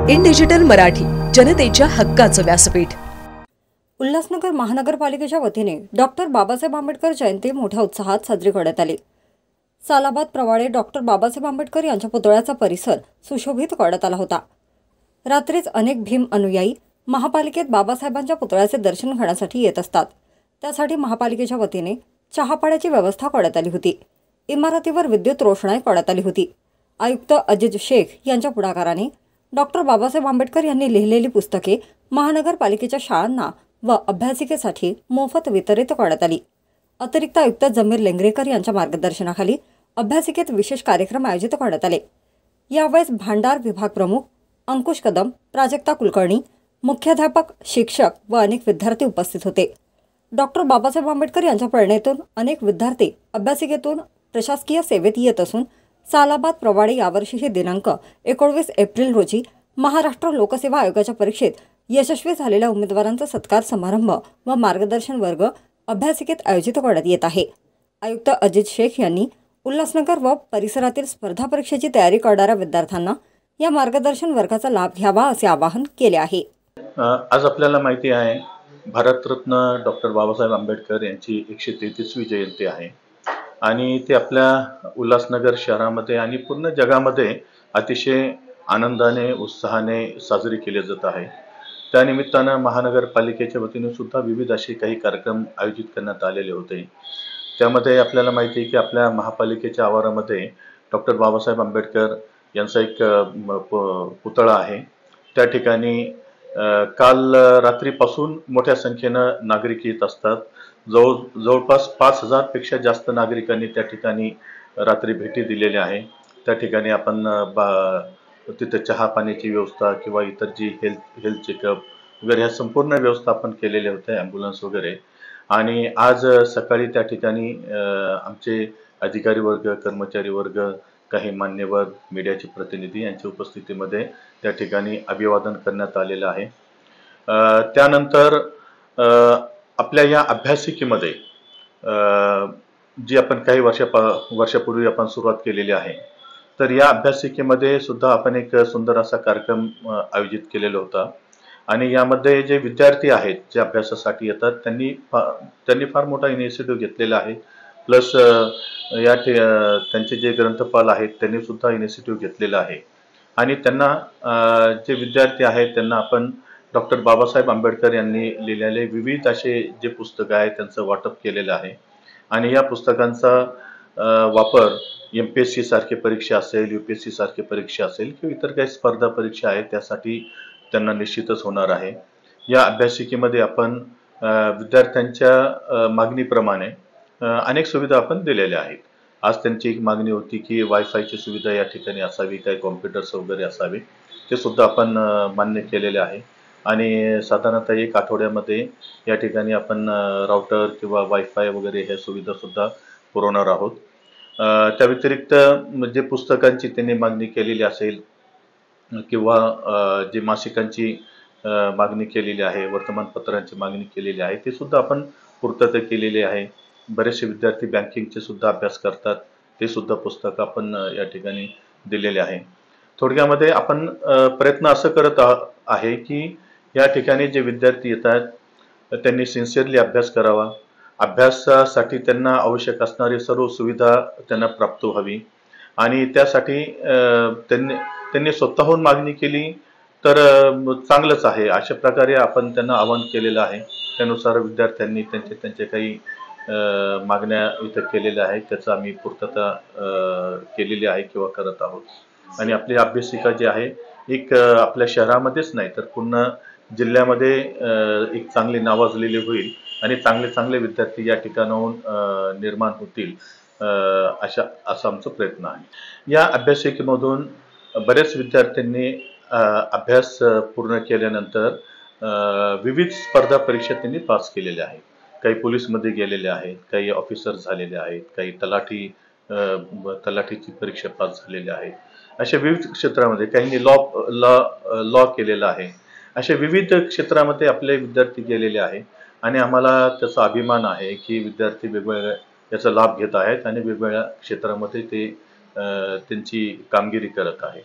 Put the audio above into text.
In digital Marathi, जनतेच्या हक्काचं व्यासपीठ। उल्हासनगर महानगरपालिकेच्या वतीने डॉक्टर बाबासाहेब आंबेडकर जयंती मोठ्या उत्साहात साजरी करण्यात आली। सालाबाद प्रवाळे डॉक्टर बाबासाहेब आंबेडकर यांच्या पुतळ्याचा परिसर सुशोभित करण्यात आला होता। रात्रीच अनेक भीम अनुयायी महापालिकेत बाबासाहेबांच्या पुतळ्याचे दर्शन घेण्यासाठी येत असतात। त्यासाठी महापालिकेच्या वतीने चहापाण्याची व्यवस्था करण्यात आली होती। इमारतीवर विद्युत रोषणाई करण्यात आली होती। आयुक्त अजीज शेख यांच्या पुढाकाराने डॉक्टर बाबासाहेब आंबेडकर यांनी लिहिलेली पुस्तके महानगरपालिकेच्या शाळांना व अभ्यासिकेसाठी मोफत वितरित करण्यात आली। अतिरिक्त आयुक्त जमीर लेंगरेकर यांच्या मार्गदर्शनाखाली अभ्यासिकेत विशेष कार्यक्रम आयोजित करण्यात आले। यावेळेस भांडार विभाग प्रमुख अंकुश कदम, प्राजक्ता कुलकर्णी, मुख्याध्यापक, शिक्षक व अनेक विद्यार्थी उपस्थित होते। डॉक्टर बाबासाहेब आंबेडकर यांच्या प्रेरणेतून अनेक विद्यार्थी अभ्यासिकेतून प्रशासकीय सेवेत येत असून सालाबाद प्रवाळे यावर्षीही दिनांक 19 एप्रिल रोजी महाराष्ट्र लोकसेवा आयोगाच्या परीक्षेत यशस्वी झालेल्या उमेदवारांचा सत्कार समारंभ व मार्गदर्शन वर्ग अभ्यासिकेत आयोजित करण्यात येत आहे। आयुक्त अजीज शेख यांनी उल्हासनगर व परिसरातील स्पर्धा परीक्षेची तयारी करणाऱ्या विद्यार्थ्यांना या मार्गदर्शन वर्गाचा लाभ घ्यावा असे आवाहन केले आहे। आज आपल्याला माहिती आहे भारतरत्न डॉक्टर बाबासाहेब आंबेडकर यांची 133वी जयंती आहे आणि ते आपल्या उल्हासनगर शहरामध्ये आणि पूर्ण जगामध्ये अतिशय आनंदाने उत्साहाने साजरी केली जात आहे। त्यानिमित्ताने महानगरपालिकेच्या वतीने सुद्धा विविध असे काही कार्यक्रम आयोजित करण्यात आलेले होते। त्यामध्ये आपल्याला माहिती आहे की आपल्या महापालिकेच्या आवारामध्ये डॉक्टर बाबासाहेब आंबेडकर यांचा एक पुतळा आहे। त्या ठिकाणी काल रात्रीपासून मोठ्या संख्येनं नागरिक येत असतात। जवळपास 5000 पेक्षा जास्त नागरिकांनी त्या ठिकाणी रात्री भेटी दिलेल्या आहे। त्या ठिकाणी आपण तिथे चहा पाण्याची व्यवस्था किंवा इतर जी हेल्थ चेकअप वगैरे ह्या संपूर्ण व्यवस्था आपण केलेल्या होत्या, ॲम्ब्युलन्स वगैरे। आणि आज सकाळी त्या ठिकाणी आमचे अधिकारी वर्ग, कर्मचारी वर्ग, काही मान्यवर, मीडियाचे प्रतिनिधी यांच्या उपस्थितीमध्ये त्या ठिकाणी अभिवादन करण्यात आलेलं आहे। त्यानंतर आपल्या या अभ्यासिकेमध्ये जी आपण काही वर्षापूर्वी आपण सुरुवात केलेली आहे, तर या अभ्यासिकेमध्ये सुद्धा आपण एक सुंदर असा कार्यक्रम आयोजित केलेला होता। आणि यामध्ये जे विद्यार्थी आहेत जे अभ्यासासाठी येतात त्यांनी फार मोठा इनिशिएटिव्ह घेतलेला आहे। प्लस त्यांचे जे ग्रंथपाल आहेत त्यांनी सुद्धा इनिशिएटिव्ह घेतलेला आहे आणि त्यांना जे विद्यार्थी आहेत त्यांना आपण डॉक्टर बाबासाहेब आंबेडकर यांनी लिहिलेले विविध असे जे पुस्तकं आहेत त्यांचं वाटप केलेलं आहे। आणि या पुस्तकांचा वापर MPSC सारखी परीक्षा असेल, UPSC सारखी परीक्षा असेल किंवा इतर काही स्पर्धा परीक्षा आहेत त्यासाठी त्यांना निश्चितच होणार आहे। या अभ्यासिकेमध्ये आपण विद्यार्थ्यांच्या मागणीप्रमाणे अनेक सुविधा आपण दिलेल्या आहेत। आज त्यांची एक मागणी होती की वायफायची सुविधा या ठिकाणी असावी, काही कॉम्प्युटर्स वगैरे असावे, ते सुद्धा आपण मान्य केलेले आहे। आणि साधारणतः 1 आठवड्यामध्ये या ठिकाणी आपण राउटर किंवा वायफाय वगैरे ह्या सुविधा सुद्धा पुरवणार आहोत। त्या व्यतिरिक्त जे पुस्तकांची त्यांनी मागणी केलेली असेल किंवा जे मासिकांची मागणी केलेली आहे, वर्तमानपत्रांची मागणी केलेली आहे, ते सुद्धा आपण पूर्तता केलेली आहे। बरेचसे विद्यार्थी बँकिंगचे सुद्धा अभ्यास करतात, ते सुद्धा पुस्तक आपण या ठिकाणी दिलेले आहे। थोडक्यामध्ये आपण प्रयत्न असं करत आहे की या ठिकाणी जे विद्यार्थी येतात त्यांनी सिन्सिअरली अभ्यास करावा। अभ्यासासाठी त्यांना आवश्यक असणारी सर्व सुविधा त्यांना प्राप्त व्हावी आणि त्यासाठी त्यांनी स्वतःहून मागणी केली तर चांगलंच आहे। अशा प्रकारे आपण त्यांना आवाहन केलेलं आहे। त्यानुसार विद्यार्थ्यांनी त्यांचे काही मागण्या इथं केलेल्या आहेत, त्याचा आम्ही पूर्तता केलेली आहे किंवा करत आहोत। आणि आपली अभ्यासिका जी आहे एक आपल्या शहरामध्येच नाही तर पूर्ण जिल्ह्यामध्ये एक चांगली नावाजलेली होईल आणि चांगले विद्यार्थी या ठिकाणाहून निर्माण होतील असा आमचा प्रयत्न आहे। या अभ्यासिकेमधून बरेच विद्यार्थ्यांनी अभ्यास पूर्ण केल्यानंतर विविध स्पर्धा परीक्षा त्यांनी पास केलेल्या आहेत। काही पोलीसमध्ये गेलेले आहेत, काही ऑफिसर झालेले आहेत, काही तलाठीची परीक्षा पास झालेल्या आहेत। अशा विविध क्षेत्रामध्ये काहींनी लॉ केलेला आहे। अशा विविध क्षेत्रामध्ये आपले विद्यार्थी गेलेले आहेत आणि आम्हाला त्याचा अभिमान आहे की विद्यार्थी वेगवेगळ्या याचा लाभ घेत आहेत आणि वेगवेगळ्या क्षेत्रामध्ये ते त्यांची कामगिरी करत आहेत।